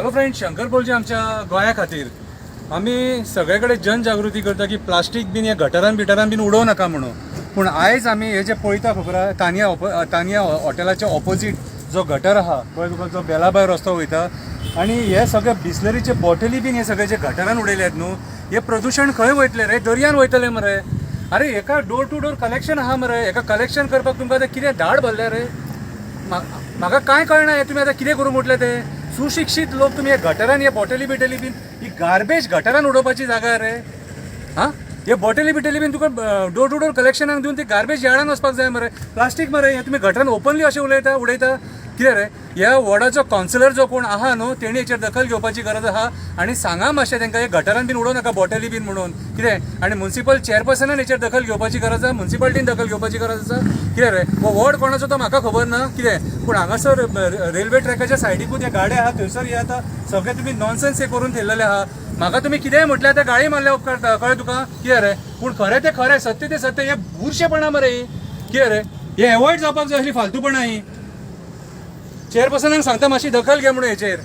Hello friend, Shankar बोलचे आमच्या गोंया खातीर आमी सगळे कडेन जनजागृती करता की प्लास्टीक बीन हे गटारान बिटारान उडोवं नाका म्हणून. पूण आयज आमी हे जे पळयता खबर आहा, तानिया हॉटेलाच्या ऑपोजीट जो गटर आहा पळय तुका, जो बेलाबाय रस्तो वयता, आनी हे सगळे बिस्लरीचे बॉटली बीन हे सगळे जे गटारान उडयले आहेत न्हू, हे प्रदूषण खंय वयतले रे? दर्यान वयतले मरे. अरे एका डोर टू डोर कलेक्शन आहा मरे, एका कलेक्शन करपाक तुमकां आतां कितें धाड भरले रे? म्हाका कांय कळना हे तुमी आतां कितें करूं म्हटलें ते. सुशिक्षीत लोक तुम्ही हे गटारान हे बॉटली बिटली बीन ही गार्बेज गटारान उडोवपाची जागा रे? हां, हे बॉटली बिटली बीन तुका डोर टू डोर कलेक्शनाक दिवन ती गार्बेज यार्डान वचपाक जाय मरे. प्लास्टीक मरे हे तुमी गटारान ओपनली अशें उडयता कितें रे? ह्या वॉर्डाचो कावन्सिलर जो कोण आहा न्हू, तेणी हेचेर दखल घेवपाची गरज आहा आनी सांगा मातशें तांकां हे गटारान बीन उडोवं नाका बॉटली बीन म्हणून कितें. आनी म्युन्सिपल चेअरपर्सनान हेचेर दखल घेवपाची गरज आहा, म्युन्सिपालिटीन दखल घेवपाची गरज आसा कितें रे? हो वॉर्ड कोणाचो तो म्हाका खबर ना कितें, पूण हांगासर रेल्वे ट्रॅकाच्या सायडीकूच हे गाडे आहा, थंयसर हे आतां सगळे तुमी नॉनसेन्स हे करून ठेवलेले आहा. म्हाका तुमी कितेंय म्हटल्यार त्या गाळी मारल्या उपकारता, कळ्ळें तुका कितें रे? पूण खरें ते खरें, सत्य ते सत्य. हे बुरशेपणा मरे ही कितें रे? हे एवॉयड जावपाक जाय असली फालतूपणा ही. चेअरपर्सनाक सांगता मातशी दखल घे म्हणून हेचेर.